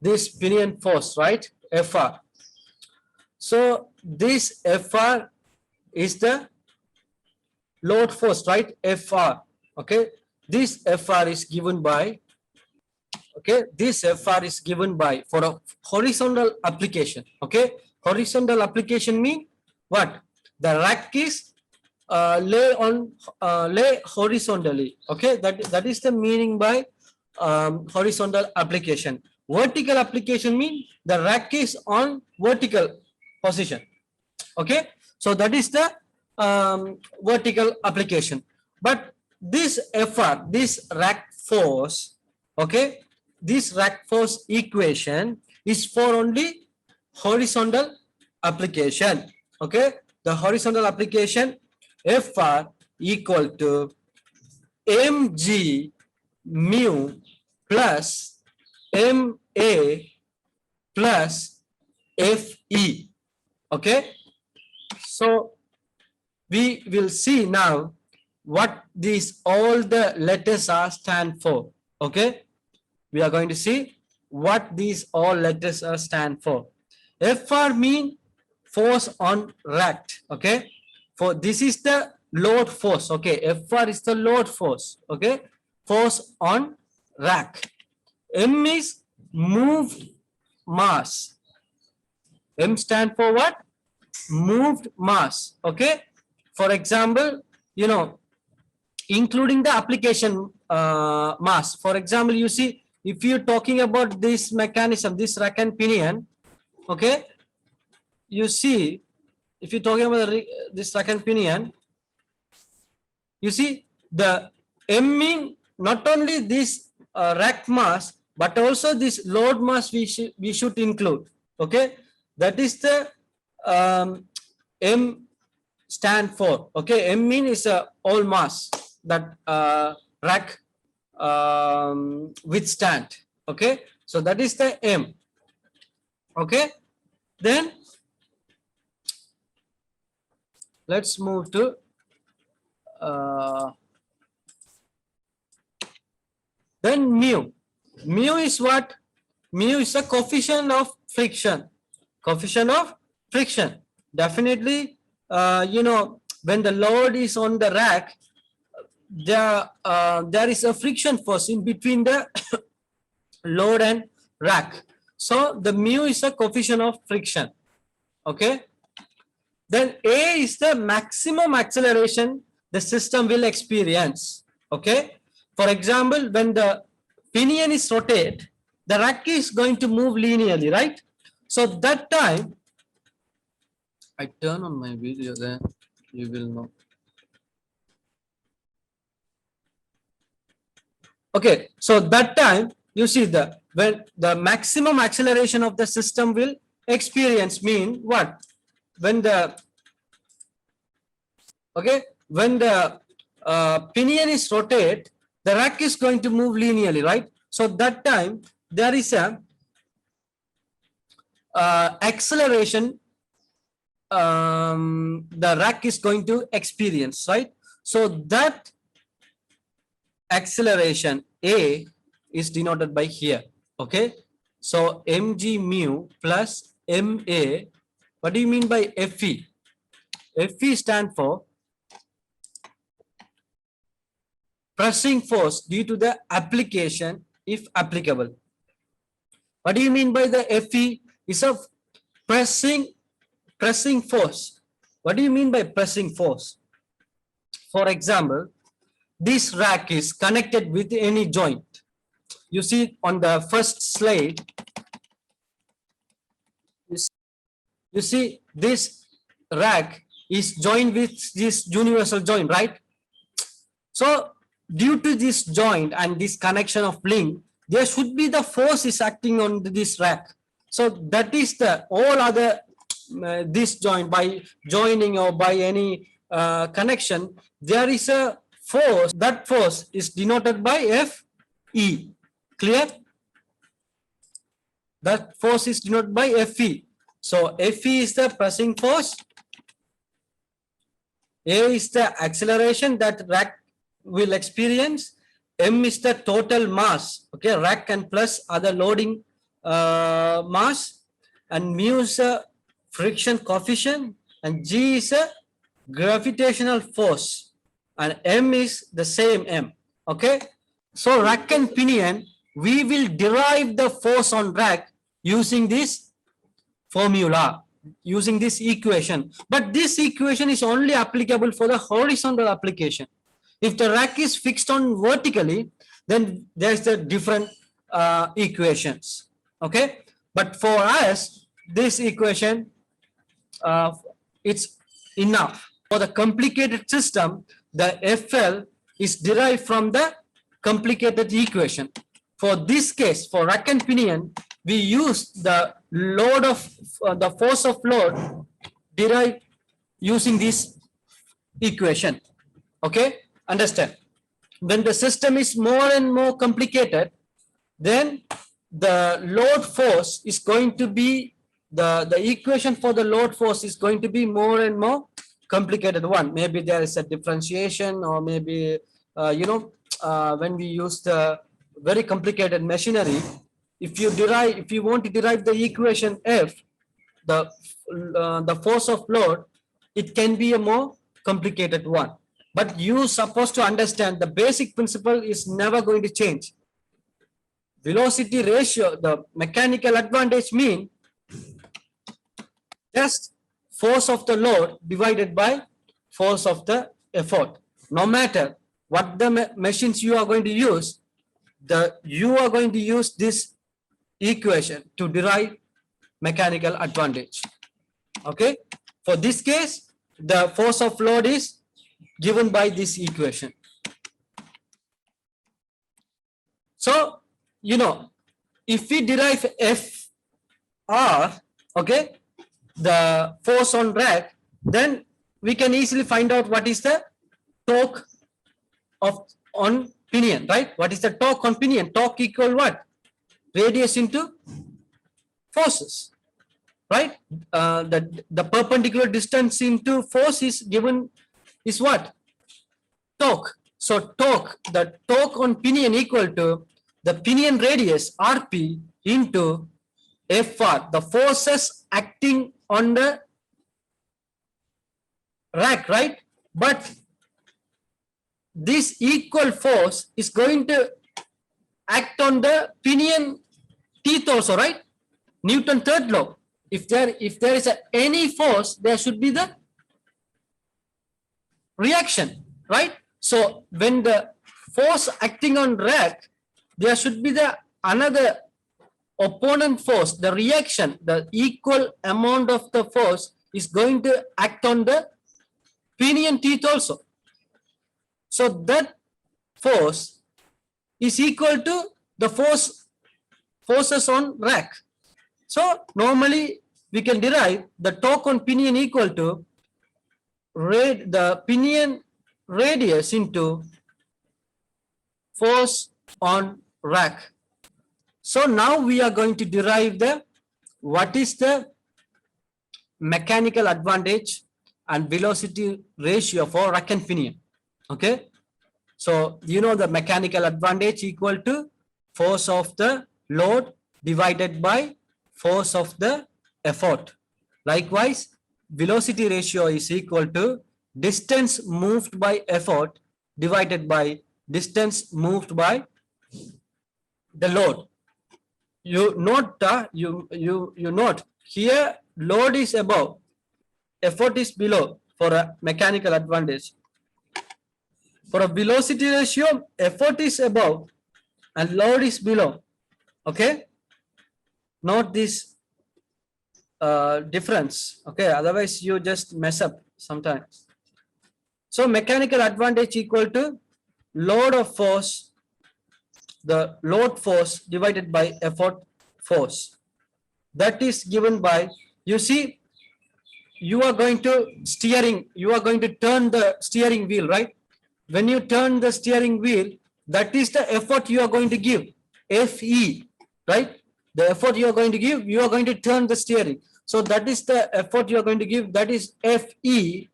this pinion force, right? Fr. So this Fr is the load force, right? Fr. Okay, this Fr is given by, okay, this Fr is given by for a horizontal application. Okay, horizontal application mean what? The rack is lay horizontally. Okay, that is the meaning by horizontal application. Vertical application mean the rack is on vertical position. Okay, so that is the vertical application. But this Fr, this rack force, okay, this rack force equation is for only horizontal application. Okay, the horizontal application Fr equal to mg mu plus ma plus fe. Okay, so we will see now what these all the letters are stand for. Okay, we are going to see what these all letters are stand for. Fr mean force on rack. Okay, for this is the load force. Okay, Fr is the load force. Okay, force on rack. M is moved mass. M stand for what? Moved mass. Okay, for example, you know, including the application mass. For example, you see, if you're talking about this mechanism, this rack and pinion, okay, you see, if you're talking about this rack and pinion, you see the M mean not only this rack mass, but also this load mass we should include. Okay, that is the M stand for. Okay, M mean is all mass that rack withstand. Okay, so that is the M. Okay, then let's move to then mu. Mu is what? Mu is a coefficient of friction. Coefficient of friction. Definitely, you know, when the load is on the rack, there is a friction force in between the load and rack. So the mu is a coefficient of friction. Okay. Then A is the maximum acceleration the system will experience. Okay. For example, when the pinion is rotate, the rack is going to move linearly, right? So that time, I turn on my video, then you will know. Okay, so that time you see when the maximum acceleration of the system will experience mean what? When the pinion is rotate, the rack is going to move linearly, right? So that time there is a acceleration the rack is going to experience, right? So that acceleration A is denoted by here. Okay, so mg mu plus ma. What do you mean by Fe? Fe stand for pressing force due to the application if applicable. What do you mean by the Fe? Is a pressing force. What do you mean by pressing force? For example, this rack is connected with any joint. You see on the first slide, you see this rack is joined with this universal joint, right? So due to this joint and this connection of link, there should be the force is acting on this rack. So that is the all other this joint by joining or by any connection, there is a force. That force is denoted by Fe. Clear? That force is denoted by Fe. So Fe is the pressing force. A is the acceleration that rack will experience. M is the total mass. Okay, rack and plus other loading mass, and mu is a friction coefficient, and G is a gravitational force, and M is the same M. Okay, so rack and pinion, we will derive the force on rack using this formula, using this equation. But this equation is only applicable for the horizontal application. If the rack is fixed on vertically, then there's the different equations. Okay, but for us, this equation it's enough. For the complicated system, the FL is derived from the complicated equation. For this case, for rack and pinion, we use the load of the force of load derived using this equation. Okay, understand? When the system is more and more complicated, then the load force is going to be the equation for the load force is going to be more and more complicated one. Maybe there is a differentiation, or maybe when we use the very complicated machinery, if you want to derive the equation F, the force of load, it can be a more complicated one. But you supposed to understand the basic principle is never going to change. Velocity ratio, the mechanical advantage mean just force of the load divided by force of the effort. No matter what the machines you are going to use, you are going to use this equation to derive mechanical advantage. Okay, for this case, the force of load is given by this equation. So, if we derive FR, okay, the force on rack, then we can easily find out what is the torque on pinion, right? What is the torque on pinion? Torque equal what? Radius into forces, right? The perpendicular distance into force is given is what? Torque. So the torque on pinion equal to the pinion radius RP into FR, the forces acting on the rack, right? But this equal force is going to act on the pinion teeth also, right? Newton third law. If there is any force, there should be the reaction, right? So when the force acting on rack, there should be the another opponent force, the reaction, the equal amount of the force is going to act on the pinion teeth also. So that force is equal to the forces on rack. So normally we can derive the torque on pinion equal to the pinion radius into force on rack. So now we are going to derive what is the mechanical advantage and velocity ratio for rack and pinion. Okay, so the mechanical advantage equal to force of the load divided by force of the effort. Likewise, velocity ratio is equal to distance moved by effort divided by distance moved by the load. You note you note here load is above, effort is below for a mechanical advantage. For a velocity ratio, effort is above and load is below. Okay, note this difference. Okay, otherwise you just mess up sometimes. So mechanical advantage equal to load of force, the load force divided by effort force. That is given by, you see, you are going to turn the steering wheel, right? When you turn the steering wheel, that is the effort you are going to give, FE, right? The effort you are going to give, you are going to turn the steering. So that is the effort you are going to give, that is FE.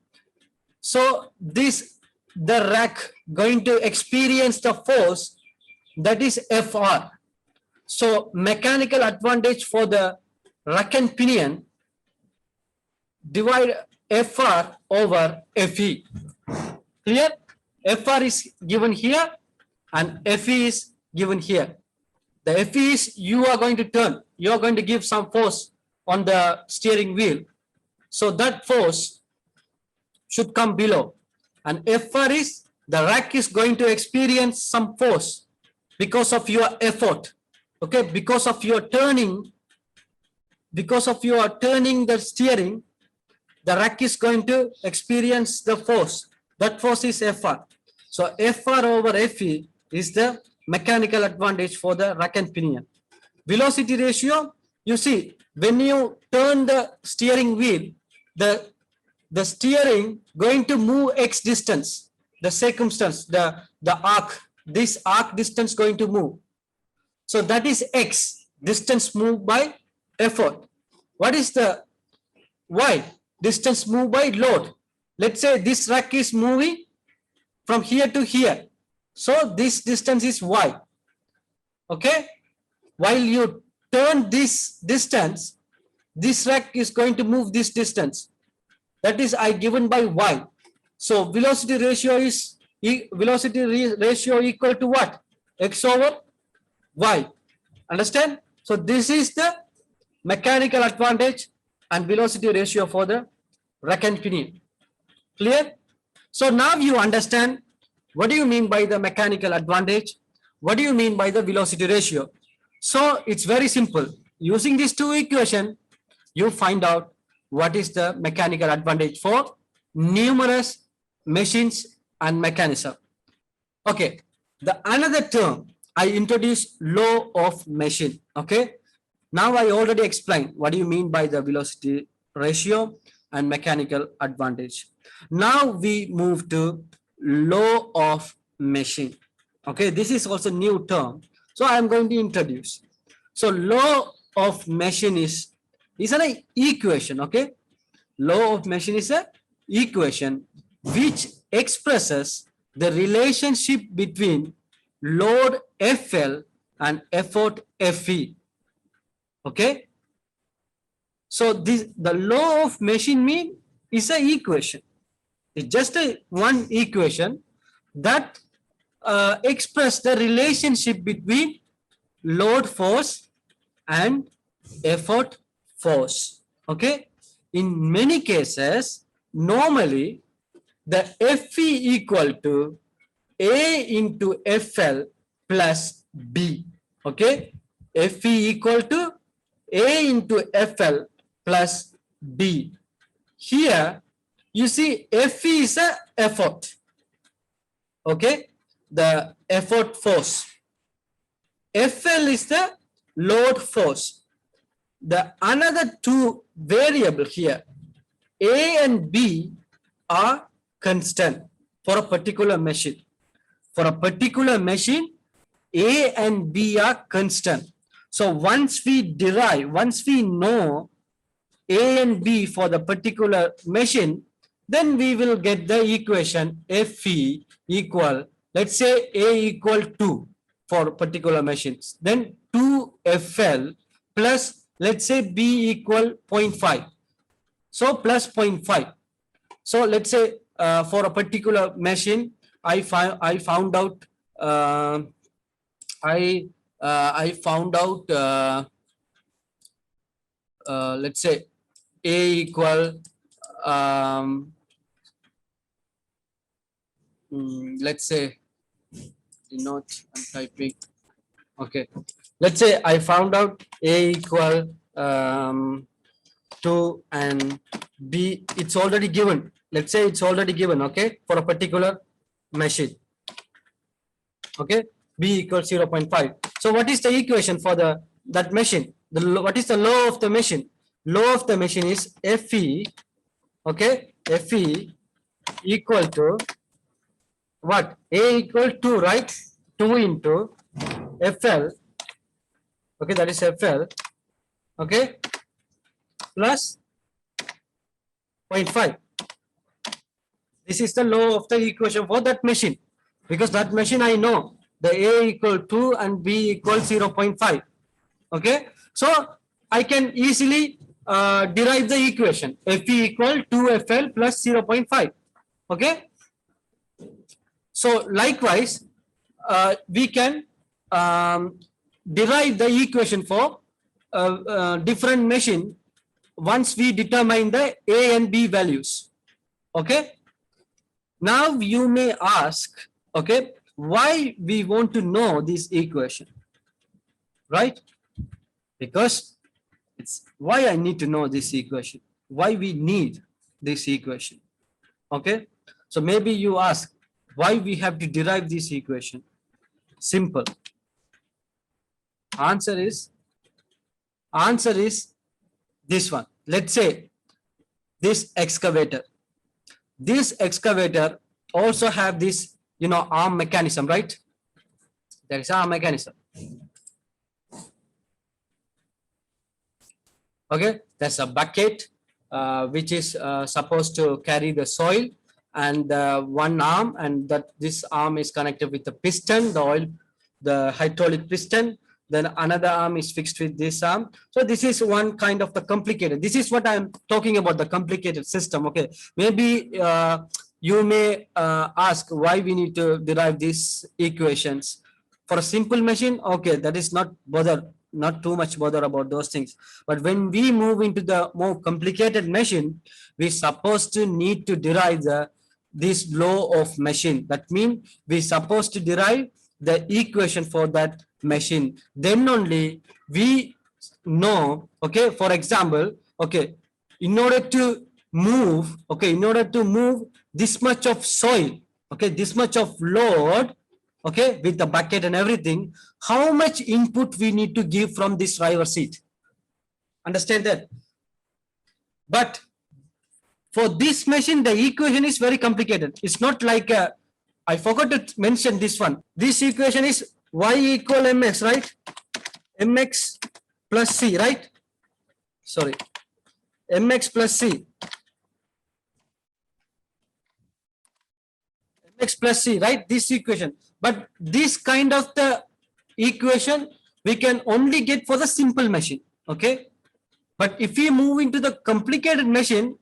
So the rack going to experience the force, that is FR. So mechanical advantage for the rack and pinion, divide FR over FE. Clear? FR is given here and FE is given here. The FE is you are going to turn, you are going to give some force on the steering wheel. So that force should come below. And FR is the rack is going to experience some force because of your effort. Okay, because of your turning the steering, the rack is going to experience the force. That force is FR. So FR over FE is the mechanical advantage for the rack and pinion. Velocity ratio, you see, when you turn the steering wheel, the steering going to move X distance, the circumstance, the arc, this arc distance going to move. So that is X, distance moved by effort. What is the Y? Distance moved by load. Let's say this rack is moving from here to here. So this distance is Y. Okay. While you turn this distance, this rack is going to move this distance. That is I given by Y. So velocity ratio is equal to what? X over Y. Understand? So this is the mechanical advantage and velocity ratio for the rack and pinion. Clear? So now you understand what do you mean by the mechanical advantage? What do you mean by the velocity ratio? So it's very simple. Using these two equations, you find out what is the mechanical advantage for numerous machines and mechanism. Okay, the another term I introduced law of machine. Okay, now I already explained what do you mean by the velocity ratio and mechanical advantage. Now we move to law of machine. Okay, this is also new term. So I am going to introduce. So law of machine is an equation. Okay, law of machine is an equation which expresses the relationship between load FL and effort FE. Okay, so the law of machine mean is an equation. It's just one equation that express the relationship between load force and effort force. Okay, in many cases, normally the FE equal to A into FL plus B. Okay, FE equal to A into FL plus B. Here you see FE is a effort. Okay, the effort force. FL is the load force. The another two variable here, A and B, are constant for a particular machine. For a particular machine, A and B are constant. So once we derive, once we know A and B for the particular machine, then we will get the equation FE equal, let's say A equal 2 for particular machines. Then 2FL plus, let's say B equal 0.5. So plus 0.5. So let's say for a particular machine, I found out let's say A equal let's say not I'm typing. Okay, let's say I found out A equal 2 and B, it's already given. Let's say it's already given, okay, for a particular machine. Okay, B equals 0.5. So what is the equation for that machine? What is the law of the machine? Law of the machine is FE, okay, FE equal to what? A equal 2, right? 2 into FL, okay, that is FL, okay, plus 0.5. This is the law of the equation for that machine, because that machine I know the A equal 2 and B equal 0.5. Okay, so I can easily derive the equation Fe equal 2FL plus 0.5. Okay, so likewise, we can derive the equation for different machine once we determine the A and B values. Okay, now you may ask, okay, why we want to know this equation, right? Because it's why I need to know this equation, why we need this equation. Okay, so maybe you ask why we have to derive this equation. Simple. Answer is this one. Let's say this excavator also have this, you know, arm mechanism, right? There is arm mechanism. Okay, there's a bucket which is supposed to carry the soil, and one arm, and that this arm is connected with the piston, the hydraulic piston. Then another arm is fixed with this arm. So this is one kind of the complicated. This is what I'm talking about, the complicated system. Okay, maybe you may ask why we need to derive these equations for a simple machine. Okay, that is not too much bother about those things. But when we move into the more complicated machine, we supposed to need to derive this law of machine. That means we supposed to derive the equation for that machine. Then only we know. Okay, for example, okay, in order to move this much of soil, okay, this much of load, okay, with the bucket and everything, how much input we need to give from this driver's seat. Understand that? But for this machine, the equation is very complicated. It's not like I forgot to mention this one. This equation is y equal mx, right? Mx plus c, right? Sorry, mx plus c. Mx plus c, right? This equation. But this kind of the equation we can only get for the simple machine. Okay, but if we move into the complicated machine,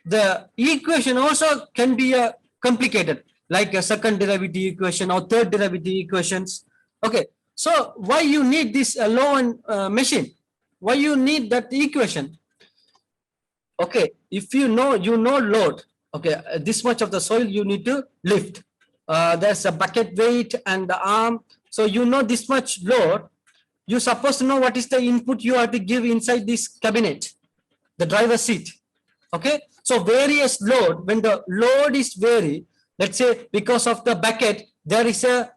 the equation also can be complicated, like a second derivative equation or third derivative equations. Okay, so why you need this law and machine? Why you need that equation? Okay, if you know load, okay, this much of the soil you need to lift. There's a bucket weight and the arm, so you know this much load. You're supposed to know what is the input you have to give inside this cabinet, the driver's seat. Okay, so various load, when the load is vary, let's say because of the bucket there is a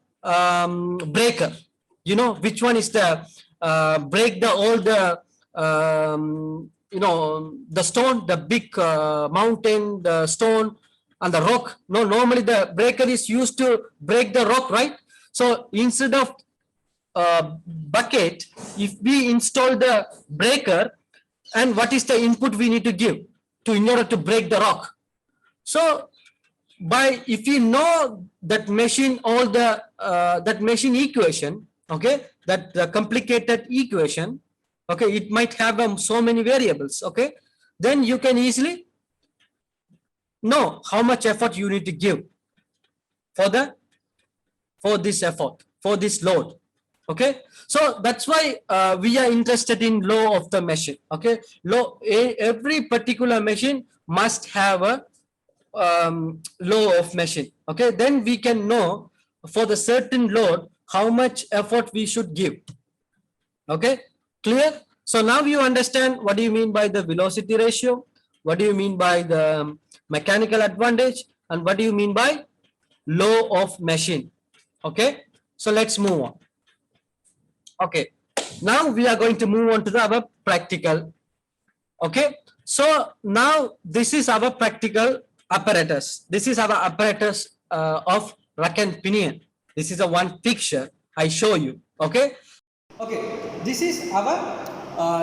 breaker, you know, which one is the break the all the you know, the stone, the big mountain, the stone and the rock. No, normally the breaker is used to break the rock, right? So instead of bucket, if we install the breaker, and what is the input we need to give in order to break the rock? So if you know that machine, all the that machine equation, okay, that the complicated equation, okay, it might have so many variables. Okay, then you can easily know how much effort you need to give for this effort, for this load. Okay, so that's why we are interested in law of the machine. Okay, every particular machine must have a law of machine. Okay, then we can know for the certain load how much effort we should give. Okay, clear? So now you understand what do you mean by the velocity ratio, what do you mean by the mechanical advantage, and what do you mean by law of machine. Okay, so let's move on. Okay, now we are going to move on to our practical. Okay, so now this is our practical apparatus. This is our apparatus of rack and pinion. This is a one picture I show you. Okay, this is our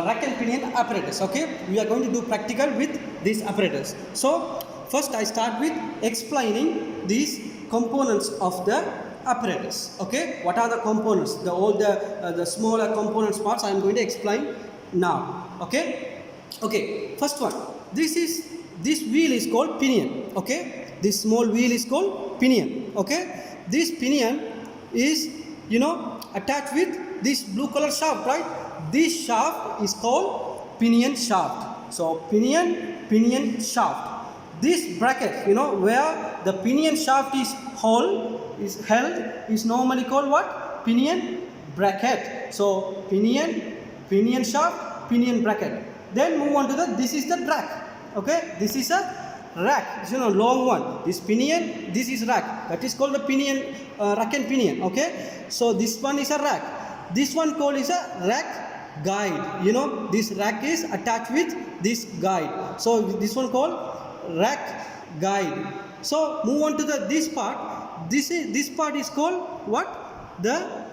rack and pinion apparatus. Okay, we are going to do practical with this apparatus. So first I start with explaining these components of the apparatus. Okay, what are the components? The smaller components parts I am going to explain now. Okay, first one, this wheel is called pinion. Okay, this small wheel is called pinion. Okay, this pinion is attached with this blue color shaft, right? This shaft is called pinion shaft. So pinion shaft. This bracket, where the pinion shaft is held is normally called what? Pinion bracket. So pinion shaft, pinion bracket. Then move on to this is the rack. Okay, this is a rack. It's long one. This pinion, this is rack. That is called the pinion, rack and pinion. Okay, so this one is a rack. This one called is a rack guide. This rack is attached with this guide. So this one called rack guide. So move on to this part. This part is called what? The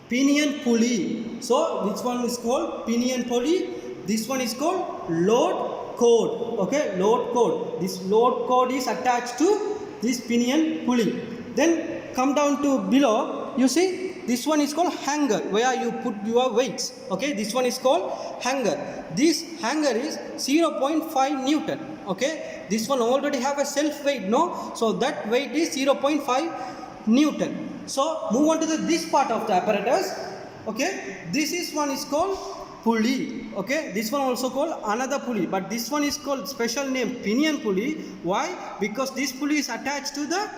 pinion pulley. So which one is called pinion pulley? This one is called load cord. Okay, load cord. This load cord is attached to this pinion pulley. Then come down to below. You see, this one is called hanger, where you put your weights. Okay, this one is called hanger. This hanger is 0.5 Newton. Okay, this one already have a self weight, no? So that weight is 0.5 Newton. So move on to this part of the apparatus. Okay, this one is called pulley. Okay, this one also called another pulley, but this one is called special name pinion pulley. Why? Because this pulley is attached to the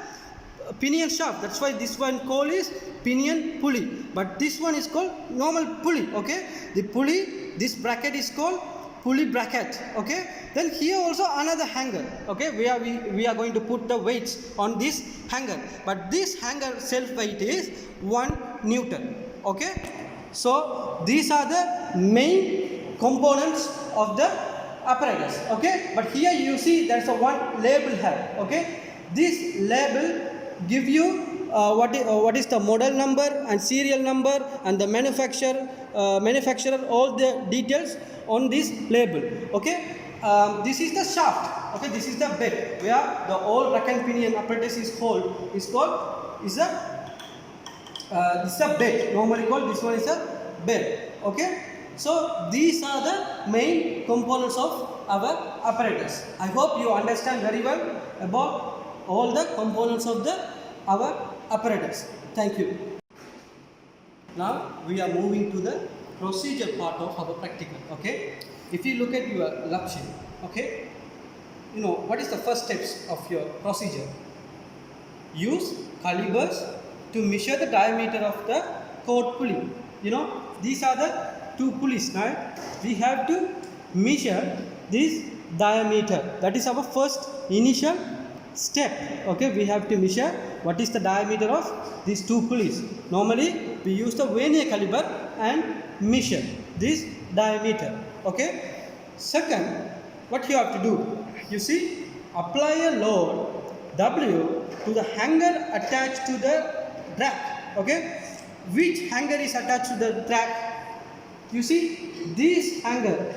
pinion shaft. That's why this one called is pinion pulley. But this one is called normal pulley. Okay, the pulley, this bracket is called pulley bracket. Okay, then here also another hanger. Okay, where we are going to put the weights on this hanger. But this hanger self weight is 1 Newton. Okay, so these are the main components of the apparatus. Okay, but here you see there's a one label here. Okay, this label give you what is the model number and serial number and the manufacturer all the details on this label. Okay, this is the shaft. Okay, this is the bed where the all rack and pinion apparatus is called this is a bed, normally called, this one is a bed. Okay, so these are the main components of our apparatus. I hope you understand very well about all the components of our apparatus. Thank you. Now we are moving to the procedure part of our practical. Okay, if you look at your lab sheet, okay, what is the first steps of your procedure? Use calibers to measure the diameter of the cord pulley. These are the two pulleys, right? We have to measure this diameter. That is our first initial step. Okay, we have to measure what is the diameter of these two pulleys. Normally we use the vernier caliper and measure this diameter. Okay, second, what you have to do, you see, apply a load W to the hanger attached to the rack. Okay, which hanger is attached to the rack? You see, this hanger,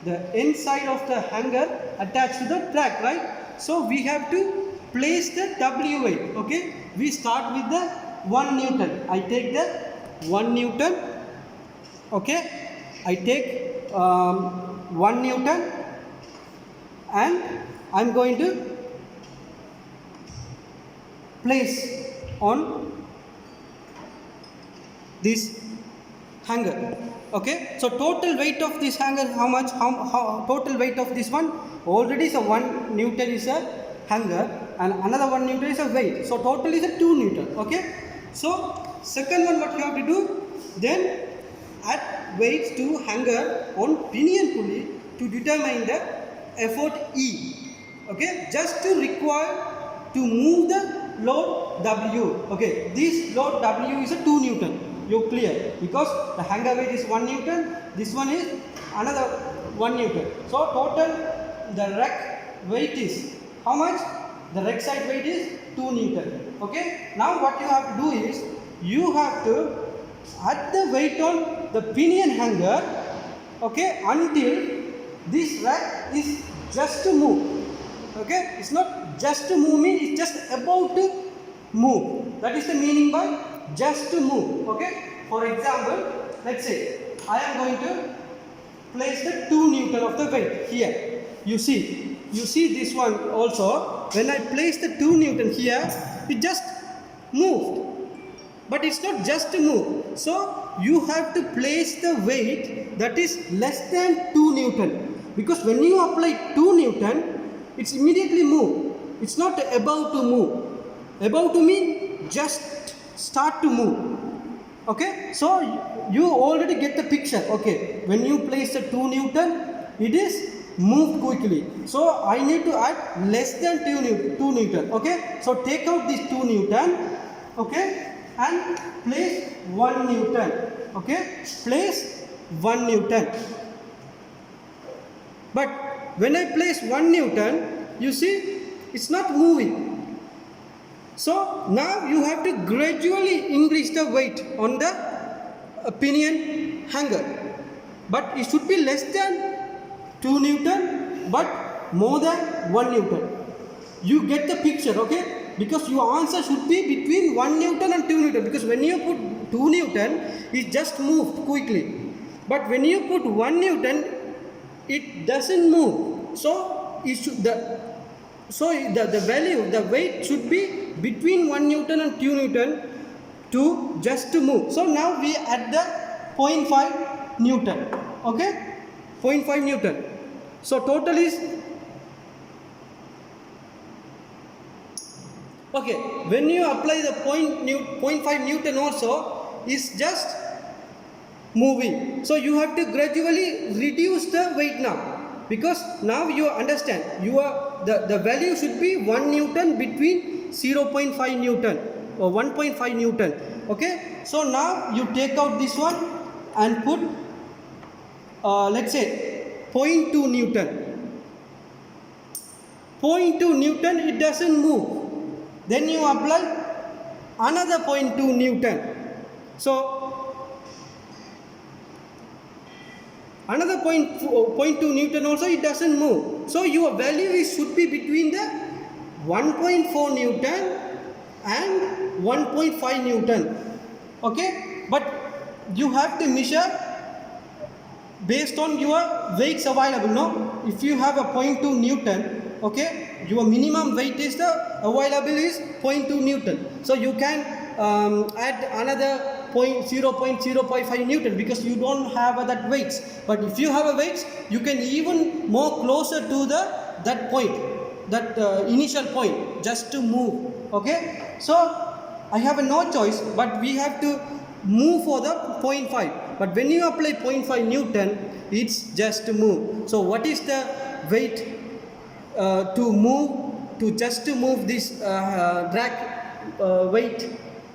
the inside of the hanger attached to the rack, right? So we have to place the W weight. Okay, we start with the 1 Newton. I take the 1 Newton. Okay, I take 1 Newton and I'm going to place on this hanger. Okay, so total weight of this hanger, how much? How total weight of this one? Already so 1 Newton is a hanger and another 1 Newton is a weight. So total is a 2 Newton. Okay, so second one, what you have to do, then add weights to hanger on pinion pulley to determine the effort E. Okay, just to require to move the load W. Okay, this load W is a 2 Newton. You clear, because the hanger weight is 1 Newton, this one is another 1 Newton. So total the rack weight is how much? The rack side weight is 2 Newton. Okay, now what you have to do is you have to add the weight on the pinion hanger, okay, until this rack is just to move. Okay, it's not just to move, means it's just about to move. That is the meaning by just to move. Okay. For example, let's say I am going to place the 2 Newton of the weight here. You see this one also. When I place the 2 Newton here, it just moved. But it's not just to move. So you have to place the weight that is less than 2 Newton. Because when you apply 2 Newton, it's immediately move. It's not about to move. About to mean just start to move. Okay, so you already get the picture. Okay, when you place the 2 Newton, it is moved quickly. So I need to add less than 2 Newton. Okay, so take out this 2 Newton. Okay, and place 1 Newton. Okay, place 1 Newton. But when I place 1 Newton, you see it's not moving. So now you have to gradually increase the weight on the pinion hanger. But it should be less than 2 Newton, but more than 1 Newton. You get the picture, okay? Because your answer should be between 1 Newton and 2 Newton. Because when you put 2 Newton, it just moved quickly. But when you put 1 Newton, it doesn't move. So it should, the value, the weight should be between 1 Newton and 2 Newton to just to move. So now we add the 0.5 Newton. Okay? 0.5 Newton. So total is, okay, when you apply the 0.5 Newton also, is just moving. So you have to gradually reduce the weight now. Because now you understand, the value should be 1 Newton between 0.5 Newton or 1.5 Newton. Okay, so now you take out this one and put let's say 0.2 Newton. 0.2 Newton, it doesn't move. Then you apply another 0.2 Newton. So another 0.2 Newton also, it doesn't move. So your value should be between the 1.4 Newton and 1.5 Newton. Okay, but you have to measure based on your weights available. No, if you have a 0.2 Newton, okay, your minimum weight is available is 0.2 Newton. So you can add another 0.055 Newton because you don't have that weights. But if you have a weights, you can even more closer to that point, that initial point, just to move. Okay, so I have no choice, but we have to move for the 0.5. But when you apply 0.5 Newton, it's just to move. So what is the weight to move, just to move this drag weight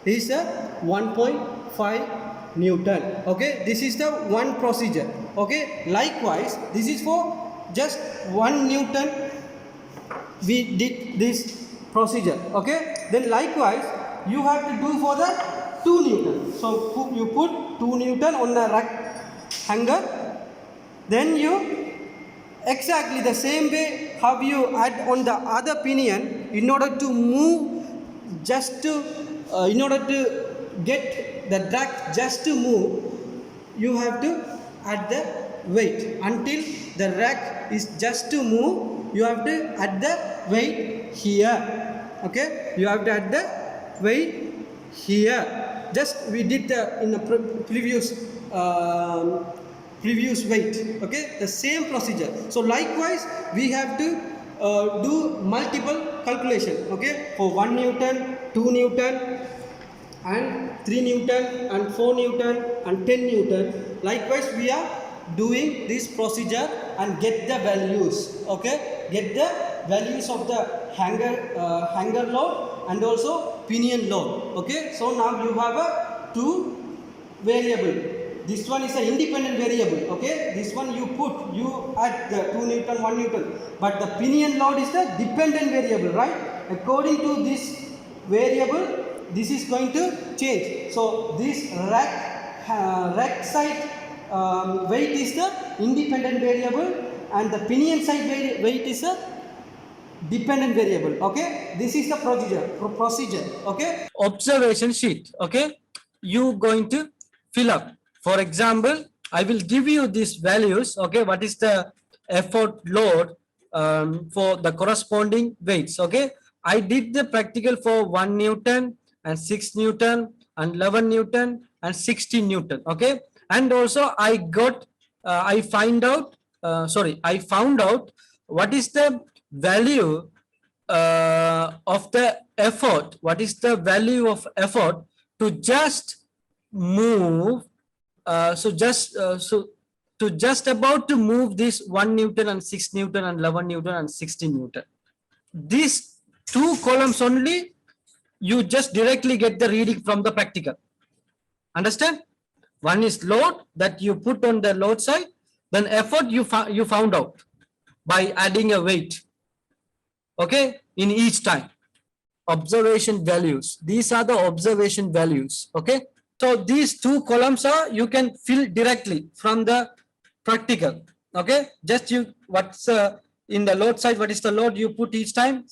is 1.5 Newton. Okay, this is the one procedure. Okay, likewise, this is for just 1 Newton. We did this procedure. Okay, then likewise you have to do for the 2 Newton. So you put 2 Newton on the rack hanger. Then you exactly the same way how you add on the other pinion in order to move, just to in order to get the drag just to move, you have to add the weight until the rack is just to move. You have to add the weight here. Okay, you have to add the weight here. Just we did in the previous weight. Okay, the same procedure. So likewise we have to do multiple calculation. Okay, for 1 Newton, 2 Newton and 3 Newton and 4 Newton and 10 Newton. Likewise we are doing this procedure and get the values. Okay, get the values of the hanger load and also pinion load. Okay, so now you have a 2 variable. This one is an independent variable. Okay, this one you add the 2 Newton, 1 Newton, but the pinion load is the dependent variable, right? According to this variable, this is going to change. So this rack side weight is the independent variable and the pinion side weight is a dependent variable. Okay, this is the procedure. Okay, observation sheet. Okay, you going to fill up. For example, I will give you these values. Okay, what is the effort load for the corresponding weights? Okay, I did the practical for 1 Newton and 6 Newton and 11 Newton and 16 Newton. Okay, and also I got I found out what is the value of the effort. What is the value of effort to just move to just about to move this 1 Newton and 6 Newton and 11 Newton and 16 Newton. These two columns only, you just directly get the reading from the practical. Understand? One is load that you put on the load side, then effort you found out by adding a weight. Okay, in each time. Observation values. These are the observation values. Okay, so these two columns are, you can fill directly from the practical. Okay, just you what's in the load side, what is the load you put each time?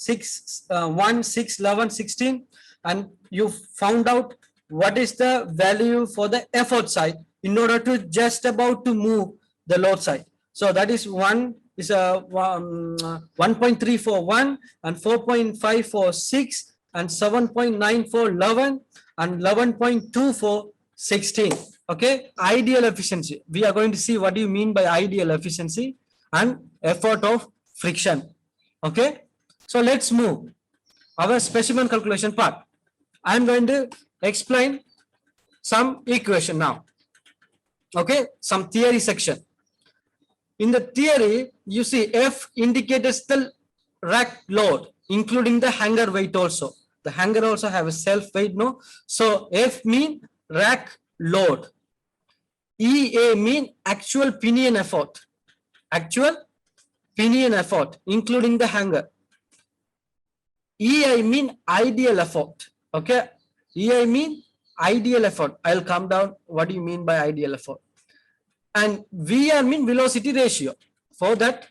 1, 6, 11, 16, and you found out what is the value for the effort side in order to just about to move the load side. So that is 1 is a 1.3 for 1 and 4.5 for 6 and 7.9 for 11 and 11.2 for 16. Okay, ideal efficiency. We are going to see what do you mean by ideal efficiency and effort of friction. Okay, so let's move our specimen calculation part. I am going to explain some equation now. Okay, some theory section. In the theory, you see F indicates the rack load, including the hanger weight also. The hanger also have a self weight, no? So F mean rack load. EA mean actual pinion effort. Actual pinion effort, including the hanger. EI mean ideal effort. Okay, EI mean ideal effort. I'll come down. What do you mean by ideal effort? And VR mean velocity ratio for that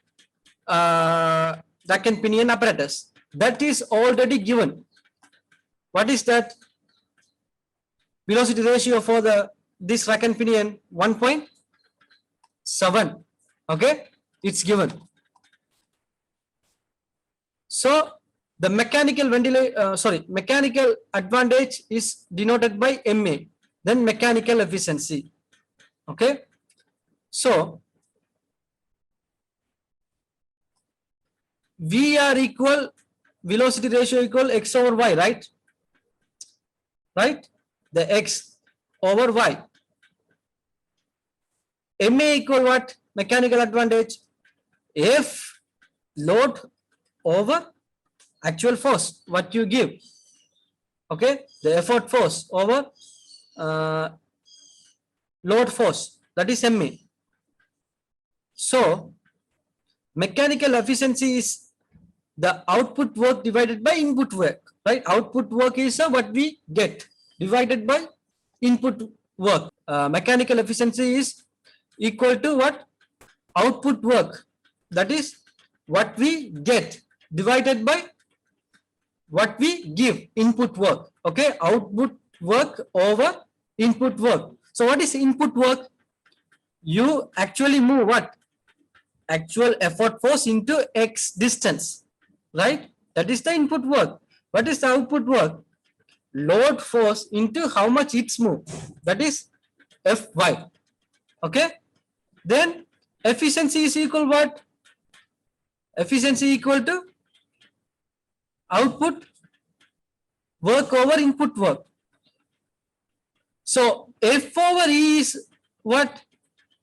rack and pinion apparatus. That is already given. What is that? Velocity ratio for this rack and pinion 1.7. Okay, it's given. So the mechanical mechanical advantage is denoted by MA. Then mechanical efficiency. Okay. So VR equal velocity ratio equal X over Y, right? Right? The X over Y. MA equal what? Mechanical advantage. F load over actual force, what you give. Okay? The effort force over load force, that is MA. So mechanical efficiency is the output work divided by input work, right? Output work is what we get divided by input work. Mechanical efficiency is equal to what? Output work, that is what we get divided by what we give, input work. Okay, output work over input work. So what is input work? You actually move what? Actual effort force into X distance, right? That is the input work. What is the output work? Load force into how much it's moved. That is Fy. Okay. Then efficiency is equal what? Efficiency equal to output work over input work. So F over E is what?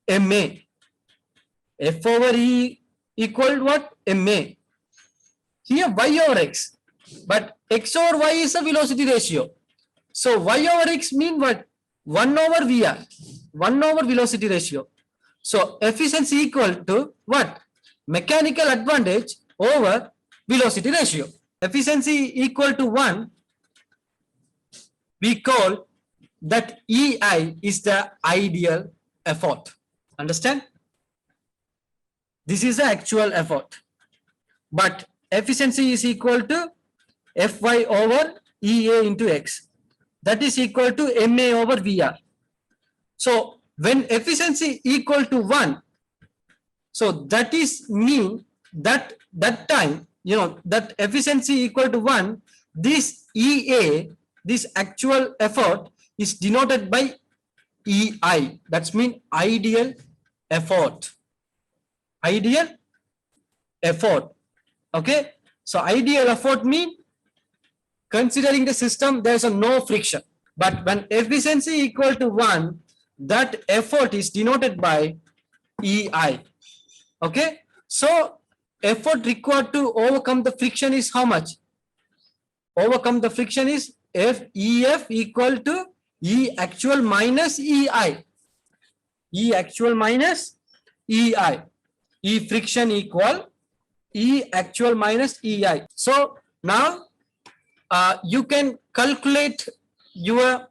MA. F over E equal what? MA. Here Y over X. But X over Y is a velocity ratio. So Y over X mean what? 1 over VR. 1 over velocity ratio. So efficiency equal to what? Mechanical advantage over velocity ratio. Efficiency equal to 1. We call that EI is the ideal effort. Understand? This is the actual effort. But efficiency is equal to Fy over Ea into X. That is equal to Ma over VR. So when efficiency equal to 1, so that is mean that that time, that efficiency equal to 1, this EA, this actual effort is denoted by EI. That's mean ideal effort. Ideal effort. Okay. So ideal effort mean considering the system, there is a no friction. But when efficiency equal to 1, that effort is denoted by EI. Okay. So effort required to overcome the friction is how much? Overcome the friction is EF equal to E actual minus EI. E actual minus EI. E friction equal E actual minus EI. So now you can calculate your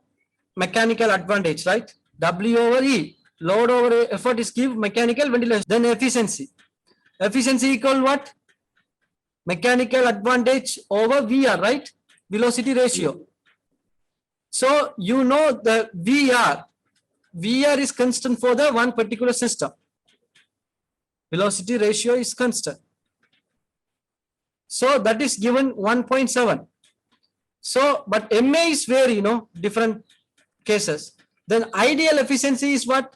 mechanical advantage, right? W over E, load over effort is give mechanical ventilation. Then efficiency. Efficiency equal what? Mechanical advantage over VR, right? Velocity ratio. So you know the VR is constant for the one particular system. Velocity ratio is constant. So that is given 1.7. So, but MA is vary, different cases. Then ideal efficiency is what?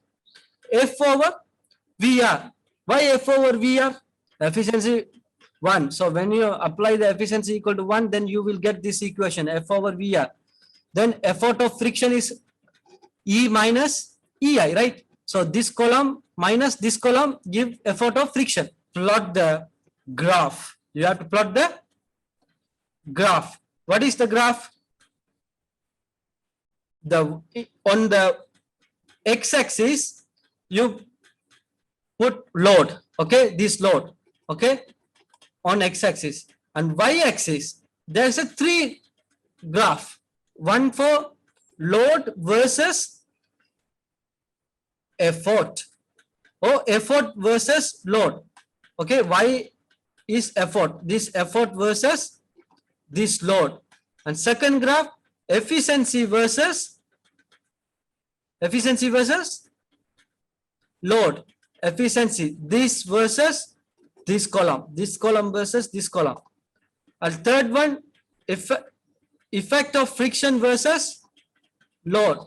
F over VR. Why F over VR? Efficiency 1. So when you apply the efficiency equal to 1, then you will get this equation F over VR. Then effort of friction is E minus EI, right? So this column minus this column give effort of friction. Plot the graph. You have to plot the graph. What is the graph? On the x-axis, you put load. Okay, this load. Okay, on x-axis, and y-axis there's a 3 graph. One for load versus effort, or effort versus load. Okay, y is effort. This effort versus this load. And second graph, efficiency versus load. Efficiency, this versus this column versus this column. And third one, effect of friction versus load.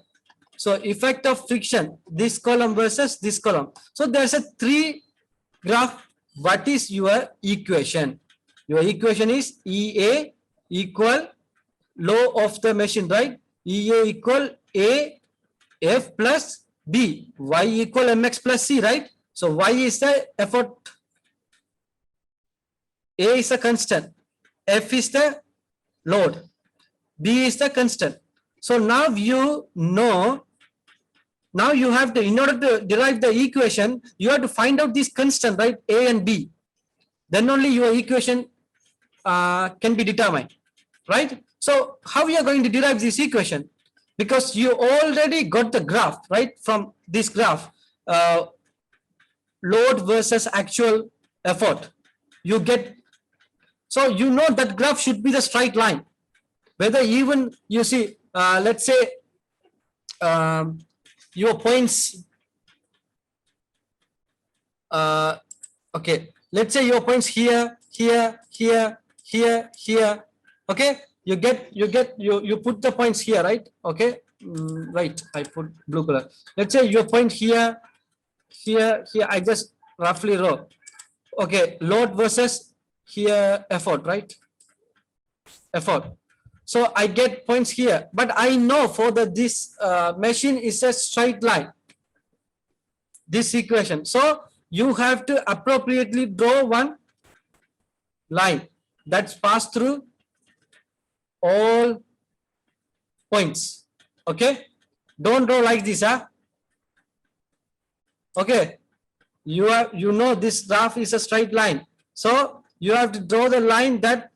So effect of friction, this column versus this column. So there's a 3 graph. What is your equation? Your equation is EA equal law of the machine, right? EA equal A F plus B, Y equal MX plus C, right? So Y is the effort, A is a constant, F is the load, B is the constant. So now you know, now you have to, in order to derive the equation, you have to find out this constant, right? A and B. Then only your equation can be determined, right? So how we are going to derive this equation? Because you already got the graph, right? From this graph, load versus actual effort. You get, so you know that graph should be the straight line. Whether even you see, let's say your points, okay, let's say your points here, here, here, here, here. Okay, you put the points here, right? Okay, right, I put blue color. Let's say your point here, here, here. I just roughly wrote. Okay, load versus here effort, right? Effort. So I get points here, but I know for this machine is a straight line, this equation. So you have to appropriately draw one line that's passed through all points. Okay, don't draw like this, huh? Okay, you know this graph is a straight line, so you have to draw the line that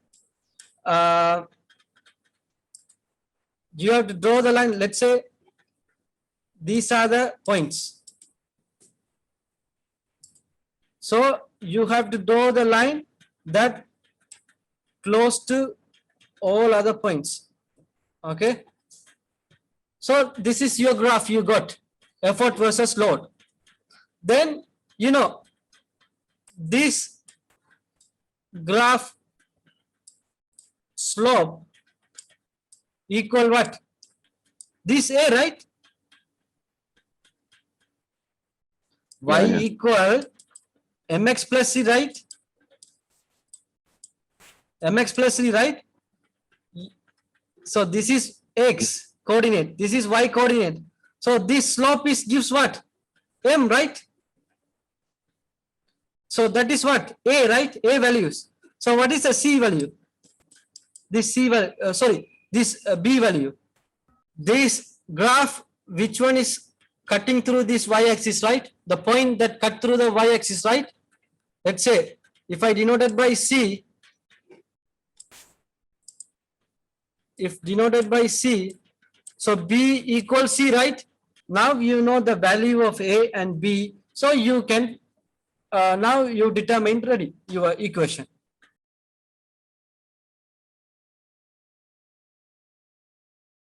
you have to draw the line. Let's say these are the points, so you have to draw the line that close to all other points. Okay. So this is your graph you got, effort versus load. Then, you know, this graph slope equal what? This A, right? Y Yeah. equal mx plus c, right? Mx plus c, right? So this is x coordinate, this is y coordinate. So this slope is gives what? M, right? So that is what? A, right? A values. So what is the C value? This C value, this B value. This graph, which one is cutting through this y-axis, right? The point that cut through the y-axis, right? Let's say if I denoted by C, if denoted by C, so B equals C, right? Now you know the value of A and B, so you can now you determine ready your equation.